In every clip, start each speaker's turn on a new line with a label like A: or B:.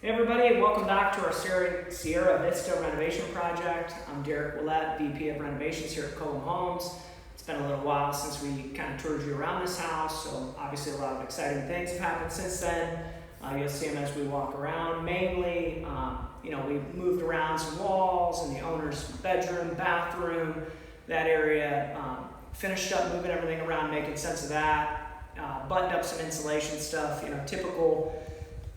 A: Hey everybody, welcome back to our Sierra Vista renovation project. I'm Derek Willett, VP of Renovations here at Homes. It's been a little while since we kind of toured you around this house, so obviously a lot of exciting things have happened since then. You'll see them as we walk around. Mainly, we've moved around some walls in the owner's bedroom, bathroom, that area. Finished up moving everything around, making sense of that. Buttoned up some insulation stuff, typical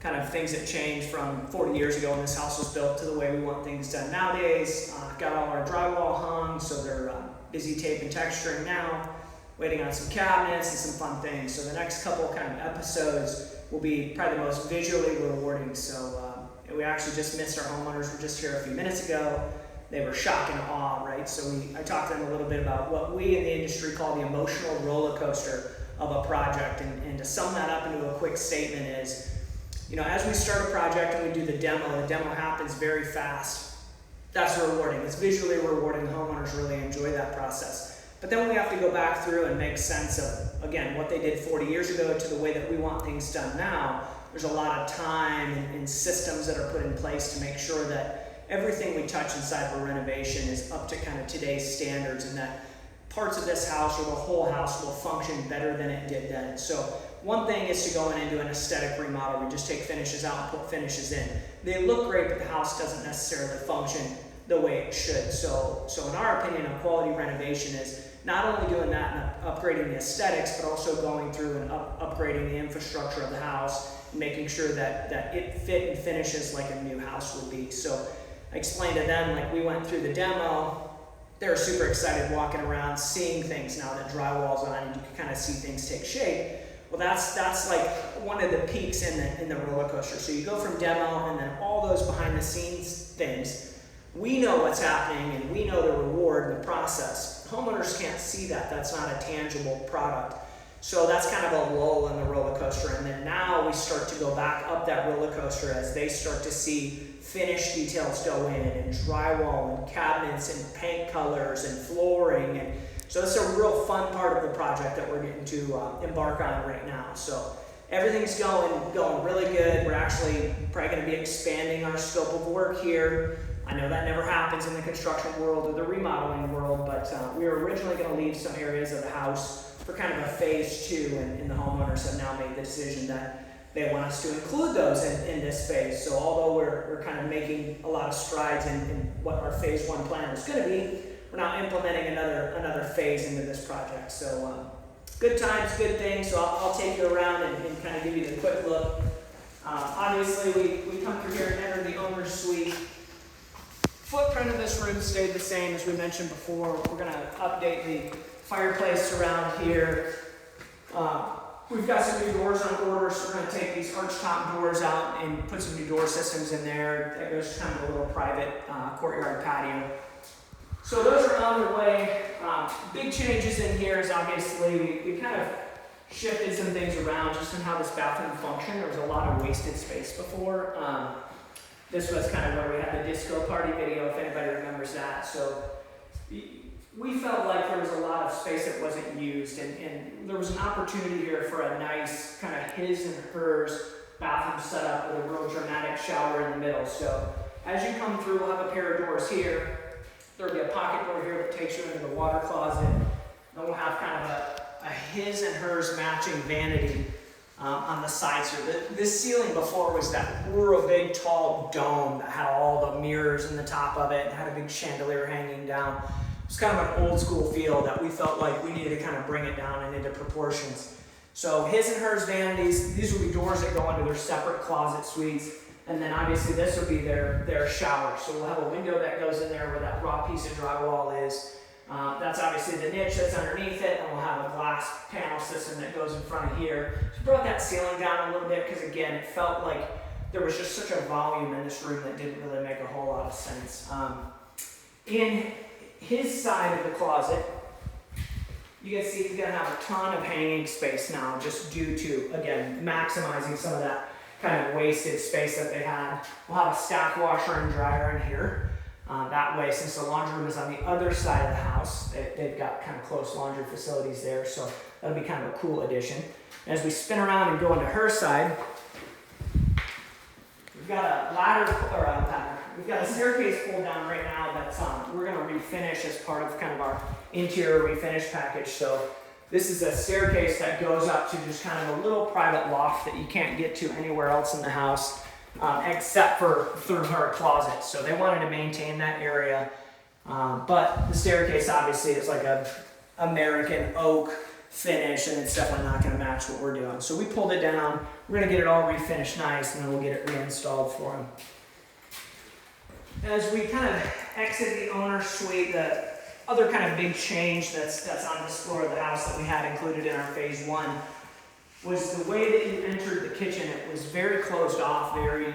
A: kind of things that changed from 40 years ago when this house was built to the way we want things done nowadays. Got all our drywall hung, so they're busy tape and texturing now, waiting on some cabinets and some fun things. So the next couple kind of episodes will be probably the most visually rewarding. So we actually just missed our homeowners. Were just here a few minutes ago. They were shocked and awe, right? So I talked to them a little bit about what we in the industry call the emotional roller coaster of a project. And to sum that up into a quick statement is, as we start a project and we do the demo happens very fast. That's rewarding. It's visually rewarding. The homeowners really enjoy that process. But then we have to go back through and make sense of, again, what they did 40 years ago to the way that we want things done now. There's a lot of time and systems that are put in place to make sure that everything we touch inside of a renovation is up to kind of today's standards, and that parts of this house or the whole house will function better than it did then. So one thing is to go in and do an aesthetic remodel. We just take finishes out and put finishes in. They look great, but the house doesn't necessarily function the way it should. So in our opinion, a quality renovation is not only doing that and upgrading the aesthetics, but also going through and upgrading the infrastructure of the house, and making sure that it fit and finishes like a new house would be. So I explained to them, like, we went through the demo. They were super excited walking around, seeing things now that drywall's on and you can kind of see things take shape. Well, that's like one of the peaks in the roller coaster. So you go from demo and then all those behind the scenes things. We know what's happening and we know the reward in the process. Homeowners can't see that. That's not a tangible product. So that's kind of a lull in the roller coaster. And then now we start to go back up that roller coaster as they start to see finished details go in, and drywall and cabinets and paint colors and flooring. And so it's a real fun part of the project that we're getting to embark on right now. So everything's going really good. We're actually probably going to be expanding our scope of work here. I know that never happens in the construction world or the remodeling world, but we were originally going to leave some areas of the house for kind of a phase 2, and the homeowners have now made the decision that they want us to include those in this phase. So although we're kind of making a lot of strides in what our phase 1 plan was going to be, we're now implementing another phase into this project. So good times, good things. So I'll take you around and kind of give you the quick look. Obviously, we come through here and enter the owner's suite. Footprint of this room stayed the same as we mentioned before. We're going to update the fireplace around here. We've got some new doors on order, so we're going to take these arch-top doors out and put some new door systems in there. That goes to kind of a little private courtyard patio. So those are on their way. Big changes in here is obviously we kind of shifted some things around just in how this bathroom functioned. There was a lot of wasted space before. This was kind of where we had the disco party video, if anybody remembers that. So we felt like there was a lot of space that wasn't used, and there was an opportunity here for a nice kind of his and hers bathroom setup with a real dramatic shower in the middle. So as you come through, we'll have a pair of doors here. There'll be a pocket door here that takes you into the water closet. Then we'll have kind of a his and hers matching vanity on the sides here. This ceiling before was that real big tall dome that had all the mirrors in the top of it and had a big chandelier hanging down. It's kind of an old school feel that we felt like we needed to kind of bring it down and into proportions. So his and hers vanities, these will be doors that go into their separate closet suites. And then obviously this will be their shower. So we'll have a window that goes in there where that raw piece of drywall is. That's obviously the niche that's underneath it, and we'll have a glass panel system that goes in front of here. So brought that ceiling down a little bit because again, it felt like there was just such a volume in this room that didn't really make a whole lot of sense. In his side of the closet, you can see he's gonna have a ton of hanging space now, just due to, again, maximizing some of that kind of wasted space that they had. We'll have a stack washer and dryer in here. That way, since the laundry room is on the other side of the house, they've got kind of close laundry facilities there, so that'll be kind of a cool addition. As we spin around and go into her side, we've got a we've got a staircase pulled down right now that's we're gonna refinish as part of kind of our interior refinish package. So this is a staircase that goes up to just kind of a little private loft that you can't get to anywhere else in the house, except for through her closet. So they wanted to maintain that area, but the staircase obviously is like a American oak finish, and it's definitely not going to match what we're doing. So we pulled it down. We're going to get it all refinished nice, and then we'll get it reinstalled for him. As we kind of exit the owner's suite, the other kind of big change that's on this floor of the house that we had included in our phase one was the way that you entered the kitchen. It was very closed off, very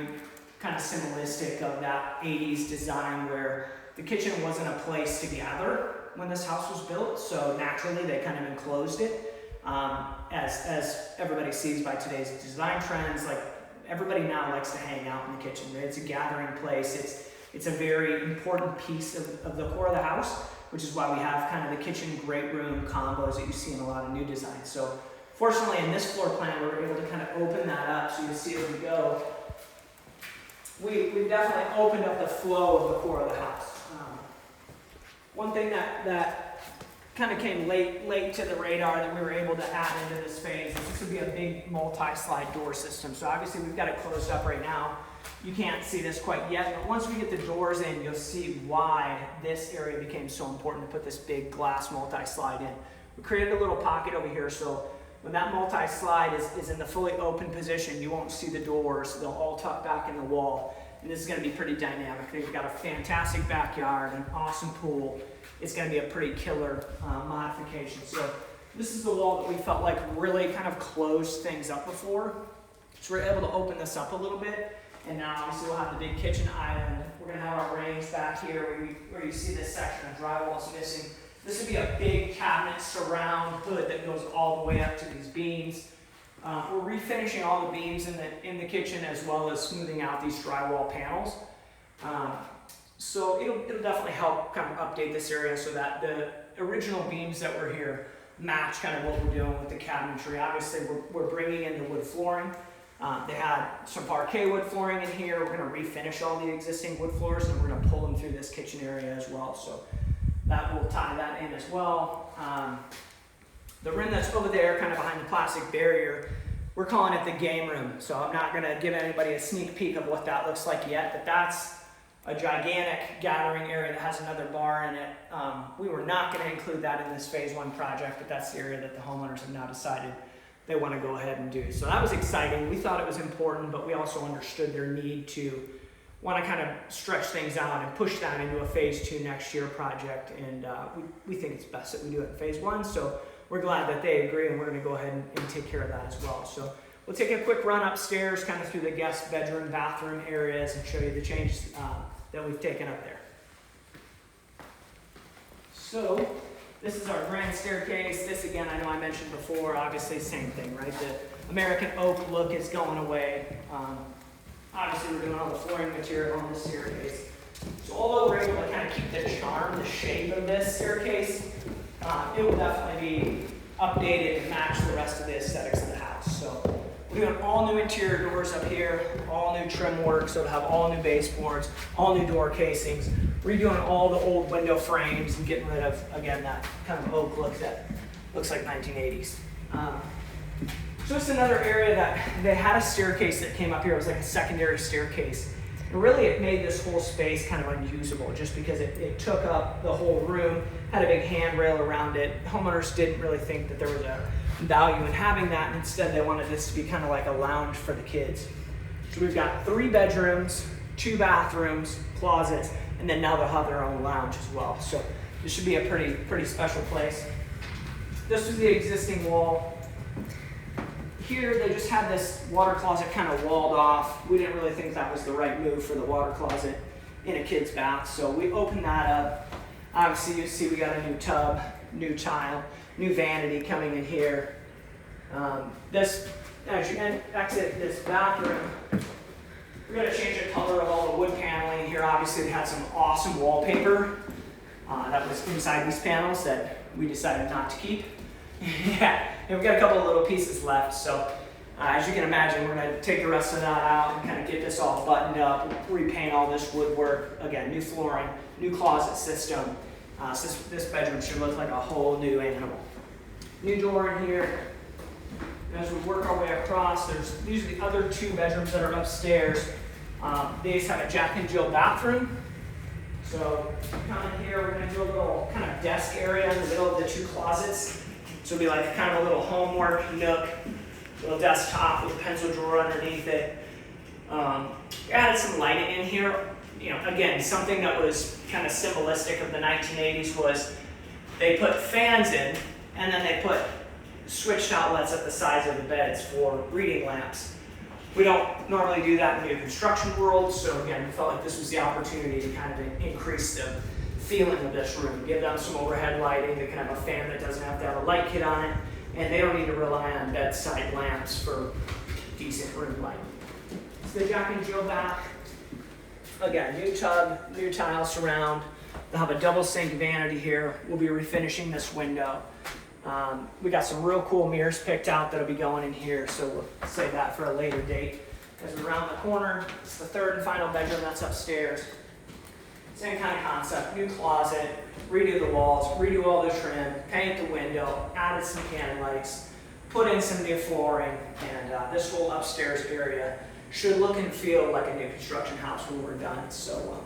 A: kind of symbolistic of that 80s design where the kitchen wasn't a place to gather when this house was built, so naturally they kind of enclosed it. As everybody sees by today's design trends, like everybody now likes to hang out in the kitchen, right? It's a gathering place. It's a very important piece of the core of the house, which is why we have kind of the kitchen great room combos that you see in a lot of new designs. So fortunately in this floor plan, we were able to kind of open that up so you can see as we go. We've definitely opened up the flow of the core of the house. One thing that kind of came late to the radar that we were able to add into this phase is this would be a big multi-slide door system. So obviously we've got it closed up right now. You can't see this quite yet, but once we get the doors in, you'll see why this area became so important to put this big glass multi-slide in. We created a little pocket over here, so when that multi-slide is in the fully open position, you won't see the doors. They'll all tuck back in the wall. And this is going to be pretty dynamic. They've got a fantastic backyard, an awesome pool. It's going to be a pretty killer modification. So this is the wall that we felt like really kind of closed things up before. So we're able to open this up a little bit. And now obviously we'll have the big kitchen island. We're going to have our range back here where you see this section of drywall is missing. This would be a big cabinet surround hood that goes all the way up to these beams. We're refinishing all the beams in the kitchen as well as smoothing out these drywall panels. So it'll definitely help kind of update this area so that the original beams that were here match kind of what we're doing with the cabinetry. Obviously we're bringing in the wood flooring. They had some parquet wood flooring in here. We're going to refinish all the existing wood floors and we're going to pull them through this kitchen area as well. So that will tie that in as well. The room that's over there, kind of behind the plastic barrier, we're calling it the game room. So I'm not going to give anybody a sneak peek of what that looks like yet, but that's a gigantic gathering area that has another bar in it. We were not going to include that in this phase one project, but that's the area that the homeowners have now decided they want to go ahead and do. So that was exciting. We thought it was important, but we also understood their need to want to kind of stretch things out and push that into a phase two next year project. And we think it's best that we do it in phase one. So we're glad that they agree, and we're going to go ahead and take care of that as well. So we'll take a quick run upstairs, kind of through the guest bedroom, bathroom areas, and show you the changes that we've taken up there. So this is our grand staircase. This, again, I know I mentioned before, obviously same thing, right? The American oak look is going away. Obviously, we're doing all the flooring material on this staircase. So although we're able to kind of keep the charm, the shape of this staircase, it will definitely be updated to match the rest of the aesthetics of the house. So we're doing all new interior doors up here, all new trim work, so it'll have all new baseboards, all new door casings, redoing all the old window frames and getting rid of, again, that kind of oak look that looks like 1980s. So it's another area that they had a staircase that came up here. It was like a secondary staircase. And really it made this whole space kind of unusable just because it took up the whole room, had a big handrail around it. Homeowners didn't really think that there was a value in having that, and instead they wanted this to be kind of like a lounge for the kids. So we've got 3 bedrooms, 2 bathrooms, closets, and then now they'll have their own lounge as well. So this should be a pretty special place. This was the existing wall. Here they just had this water closet kind of walled off. We didn't really think that was the right move for the water closet in a kid's bath, so we opened that up. Obviously you see we got a new tub, new tile, new vanity coming in here. As you exit this bathroom, we're going to change the color of all the wood paneling here. Obviously, they had some awesome wallpaper that was inside these panels that we decided not to keep. Yeah, and we've got a couple of little pieces left. So As you can imagine, we're gonna take the rest of that out and kind of get this all buttoned up, repaint all this woodwork. Again, new flooring, new closet system. So this bedroom should look like a whole new animal. New door in here. As we work our way across, these are the other 2 bedrooms that are upstairs. These have a Jack and Jill bathroom. So come in here, we're gonna do a little kind of desk area in the middle of the 2 closets. So it'll be like kind of a little homework nook, little desktop with a pencil drawer underneath it. Added some lighting in here. You know, again, something that was kind of symbolistic of the 1980s was they put fans in, and then they put switched outlets at the sides of the beds for reading lamps. We don't normally do that in the new construction world, so again, we felt like this was the opportunity to kind of increase the feeling of this room, give them some overhead lighting. They can have a fan that doesn't have to have a light kit on it, and they don't need to rely on bedside lamps for decent room lighting. It's the Jack and Jill bath. Again, new tub, new tile surround. They'll have a double sink vanity here. We'll be refinishing this window. We got some real cool mirrors picked out that'll be going in here, so we'll save that for a later date. As we round the corner, it's the 3rd and final bedroom that's upstairs. Same kind of concept, new closet, redo the walls, redo all the trim, paint the window, added some can lights, put in some new flooring, and this whole upstairs area should look and feel like a new construction house when we're done. So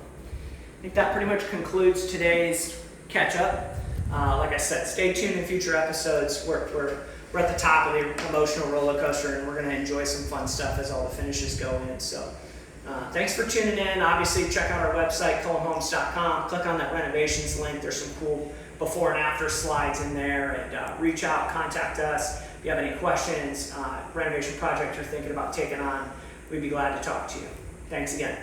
A: I think that pretty much concludes today's catch up. Like I said, stay tuned in future episodes. We're at the top of the emotional roller coaster, and we're going to enjoy some fun stuff as all the finishes go in. So thanks for tuning in. Obviously, check out our website, cullumhomes.com. Click on that renovations link. There's some cool before and after slides in there. And reach out, contact us. If you have any questions, renovation project you're thinking about taking on, we'd be glad to talk to you. Thanks again.